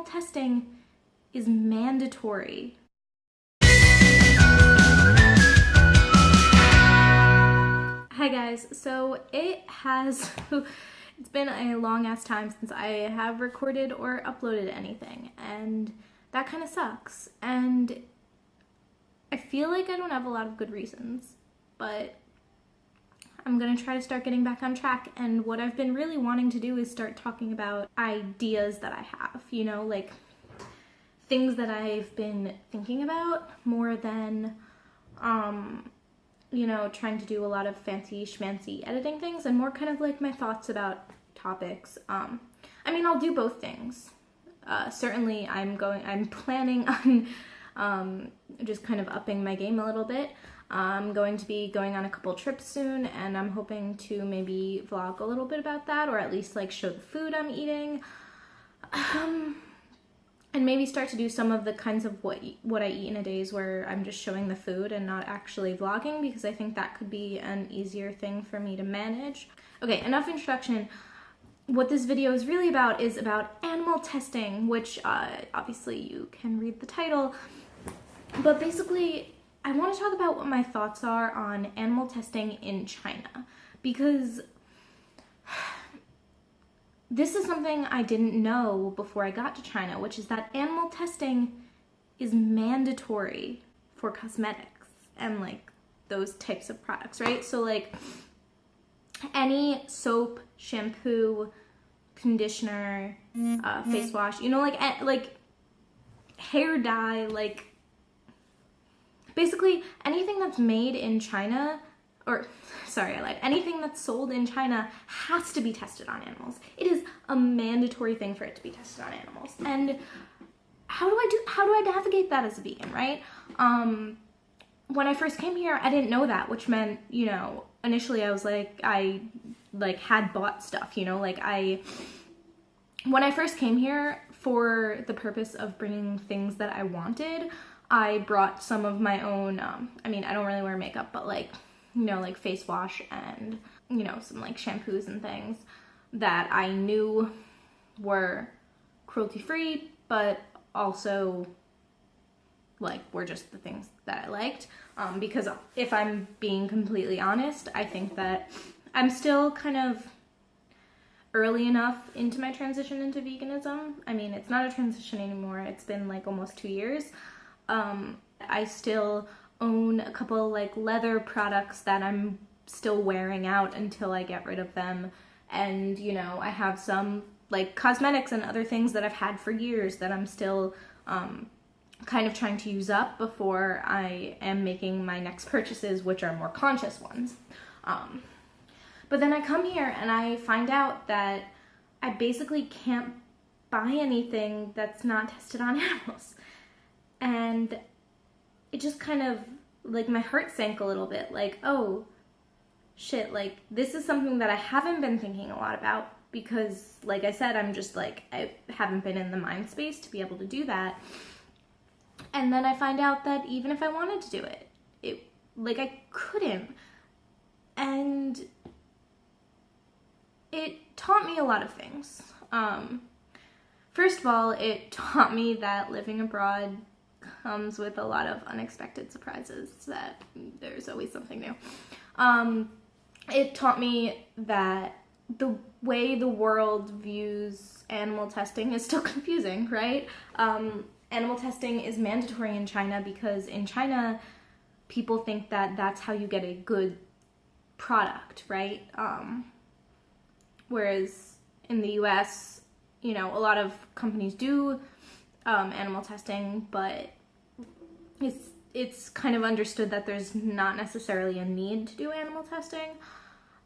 testing is mandatory. Hi guys, so it's been a long ass time since I have recorded or uploaded anything, and that kind of sucks. And I feel like I don't have a lot of good reasons, but I'm gonna try to start getting back on track. And what I've been really wanting to do is start talking about ideas that I have, you know, like things that I've been thinking about more than, you know, trying to do a lot of fancy schmancy editing things, and more kind of like my thoughts about topics. I mean, I'll do both things. Certainly I'm planning on just kind of upping my game a little bit. I'm going to be going on a couple trips soon, and I'm hoping to maybe vlog a little bit about that, or at least like show the food I'm eating. And maybe start to do some of the kinds of what I eat in a days where I'm just showing the food and not actually vlogging, because I think that could be an easier thing for me to manage. Okay, enough introduction. What this video is really about is about animal testing, which obviously you can read the title. But basically, I want to talk about what my thoughts are on animal testing in China, because this is something I didn't know before I got to China, which is that animal testing is mandatory for cosmetics and like those types of products, right? So like any soap, shampoo, conditioner, face wash, you know, like hair dye, like basically anything that's made in China, or sorry, I lied, anything that's sold in China has to be tested on animals. It is a mandatory thing for it to be tested on animals. And how do I navigate that as a vegan, right? When I first came here, I didn't know that, which meant, you know, initially I was like, I like had bought stuff, you know, like when I first came here for the purpose of bringing things that I wanted, I brought some of my own, I mean, I don't really wear makeup, but like, you know, like face wash and, you know, some like shampoos and things that I knew were cruelty free, but also like were just the things that I liked. Because if I'm being completely honest, I think that I'm still kind of early enough into my transition into veganism. I mean, it's not a transition anymore. It's been like almost 2 years. I still own a couple like leather products that I'm still wearing out until I get rid of them. And, you know, I have some like cosmetics and other things that I've had for years that I'm still kind of trying to use up before I am making my next purchases, which are more conscious ones. But then I come here and I find out that I basically can't buy anything that's not tested on animals. And it just kind of, like, my heart sank a little bit. Like, oh, shit, like, this is something that I haven't been thinking a lot about because, like I said, I'm just, like, I haven't been in the mind space to be able to do that. And then I find out that even if I wanted to do it, like, I couldn't. And it taught me a lot of things. First of all, it taught me that living abroad comes with a lot of unexpected surprises, that there's always something new. It taught me that the way the world views animal testing is still confusing, right? Animal testing is mandatory in China because in China, people think that that's how you get a good product, right? Whereas in the US, you know, a lot of companies do animal testing, but it's kind of understood that there's not necessarily a need to do animal testing.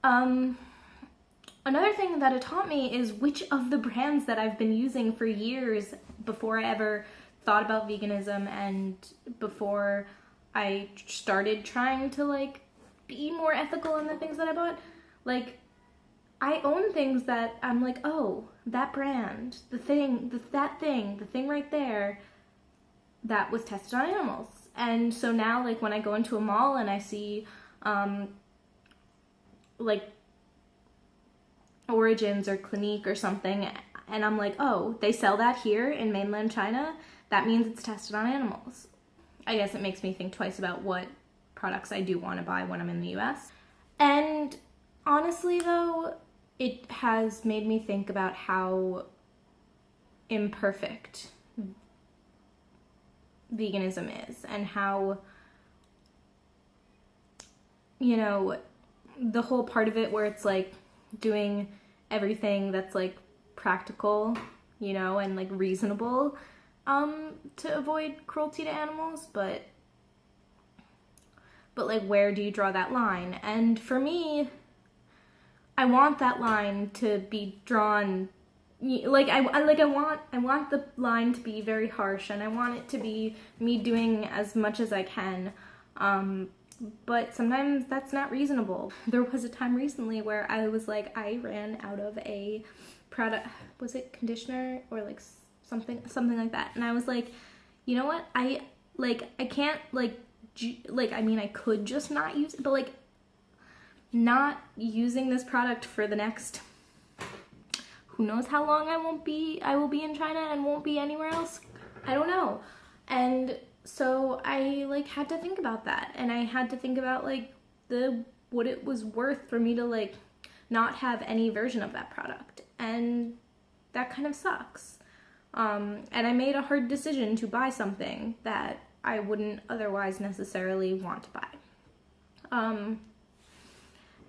Another thing that it taught me is which of the brands that I've been using for years before I ever thought about veganism and before I started trying to like be more ethical in the things that I bought. Like, I own things that I'm like, oh, that brand, the thing right there, that was tested on animals. And so now, like, when I go into a mall and I see, like, Origins or Clinique or something, And I'm like, oh, they sell that here in mainland China? That means it's tested on animals. I guess it makes me think twice about what products I do want to buy when I'm in the US. And honestly, though, it has made me think about how imperfect veganism is, and how, you know, the whole part of it where it's like doing everything that's like practical, you know, and like reasonable to avoid cruelty to animals, but like, where do you draw that line? And for me, I want that line to be drawn, like I want the line to be very harsh, and I want it to be me doing as much as I can, but sometimes that's not reasonable. There was a time recently where I was like, I ran out of a product, was it conditioner or like something like that, and I was like, you know what, I can't I mean, I could just not use it, but like, not using this product for the next, who knows how long I will be in China and won't be anywhere else. I don't know. And so I like had to think about that, and I had to think about like what it was worth for me to like not have any version of that product, and that kind of sucks. And I made a hard decision to buy something that I wouldn't otherwise necessarily want to buy.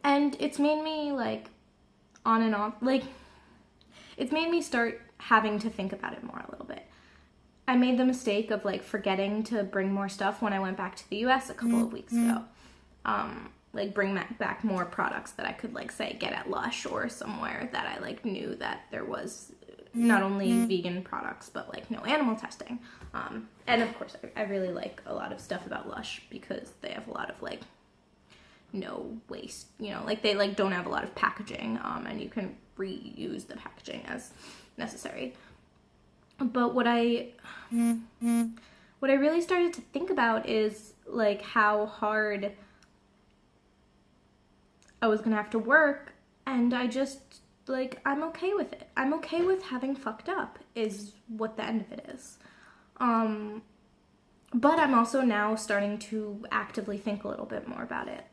And it's made me like on and off, like it's made me start having to think about it more a little bit. I made the mistake of like forgetting to bring more stuff when I went back to the US a couple of weeks ago. Like bring back more products that I could like say get at Lush or somewhere that I like knew that there was not only vegan products but like no animal testing. And of course I really like a lot of stuff about Lush because they have a lot of like no waste, you know, like they like don't have a lot of packaging, and you can reuse the packaging as necessary. But what I really started to think about is like how hard I was gonna have to work, and I just like, I'm okay with it. I'm okay with having fucked up is what the end of it is. But I'm also now starting to actively think a little bit more about it.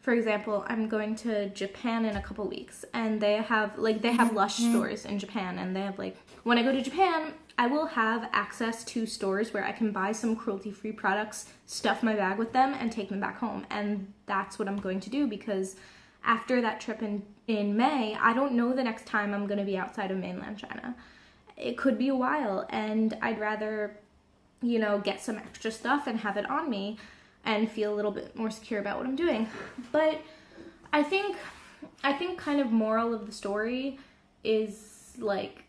For example, I'm going to Japan in a couple weeks, and they have Lush stores in Japan, and they have like, when I go to Japan, I will have access to stores where I can buy some cruelty-free products, stuff my bag with them, and take them back home. And that's what I'm going to do, because after that trip in May, I don't know the next time I'm going to be outside of mainland China. It could be a while, and I'd rather, you know, get some extra stuff and have it on me and feel a little bit more secure about what I'm doing. But I think kind of moral of the story is like,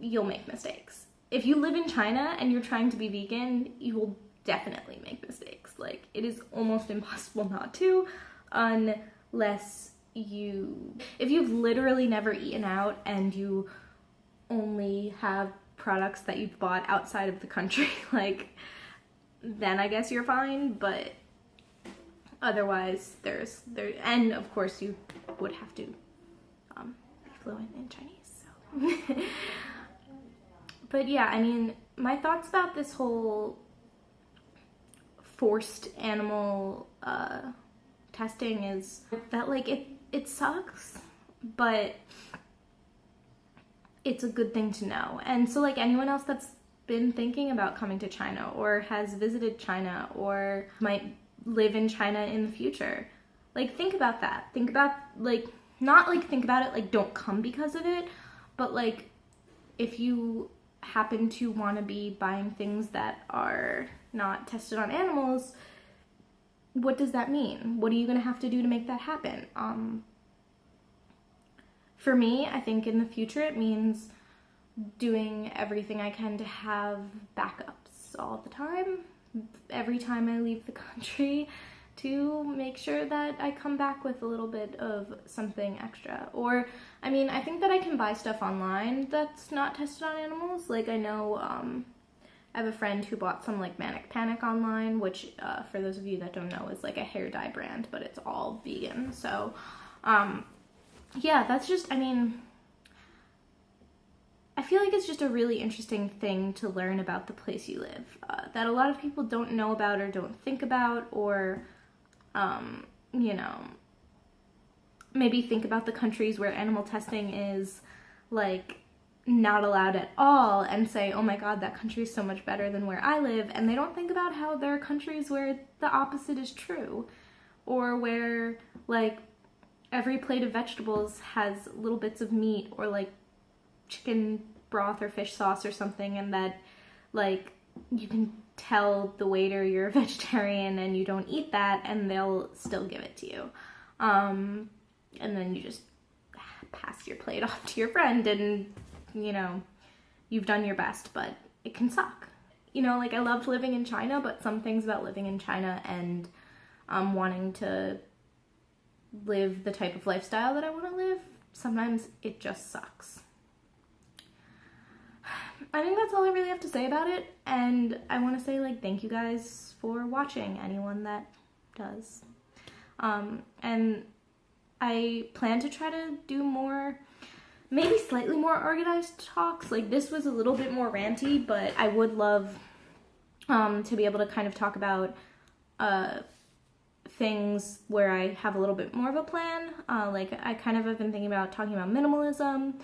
you'll make mistakes. If you live in China and you're trying to be vegan, you will definitely make mistakes. Like, it is almost impossible not to, unless if you've literally never eaten out and you only have products that you've bought outside of the country, like, then I guess you're fine. But otherwise, and of course you would have to be fluent in Chinese, so. But yeah, I mean, my thoughts about this whole forced animal testing is that like it sucks, but it's a good thing to know. And so like anyone else that's been thinking about coming to China or has visited China or might live in China in the future, like think about that. Think about like, not like think about it like don't come because of it, but like if you happen to want to be buying things that are not tested on animals, what does that mean? What are you going to have to do to make that happen? For me, I think in the future it means doing everything I can to have backups all the time, every time I leave the country, to make sure that I come back with a little bit of something extra. Or, I mean, I think that I can buy stuff online that's not tested on animals. Like, I know, I have a friend who bought some, like, Manic Panic online, which, for those of you that don't know, is, like, a hair dye brand, but it's all vegan. So, yeah, that's just, I mean, I feel like it's just a really interesting thing to learn about the place you live, that a lot of people don't know about or don't think about, or, you know, maybe think about the countries where animal testing is, like, not allowed at all and say, oh my god, that country is so much better than where I live, and they don't think about how there are countries where the opposite is true, or where, like, every plate of vegetables has little bits of meat, or, like, chicken broth or fish sauce or something, and that, like, you can tell the waiter you're a vegetarian and you don't eat that, and they'll still give it to you. And then you just pass your plate off to your friend, and, you know, you've done your best, but it can suck. You know, like, I loved living in China, but some things about living in China and wanting to live the type of lifestyle that I want to live, sometimes it just sucks. I think that's all I really have to say about it, and I want to say, like, thank you guys for watching, anyone that does. And I plan to try to do more, maybe slightly more organized talks. Like, this was a little bit more ranty, but I would love to be able to kind of talk about things where I have a little bit more of a plan. Like, I kind of have been thinking about talking about minimalism.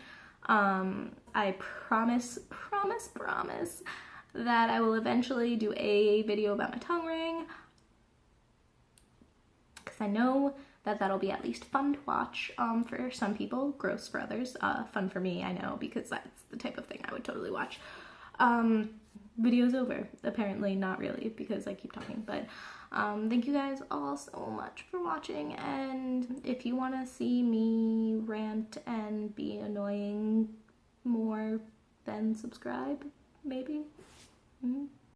I promise that I will eventually do a video about my tongue ring, because I know that that'll be at least fun to watch for some people, gross for others, fun for me, I know, because that's the type of thing I would totally watch. Video's over. Apparently not really, because I keep talking, but thank you guys all so much for watching, and if you want to see me rant and be annoying more, then subscribe, maybe.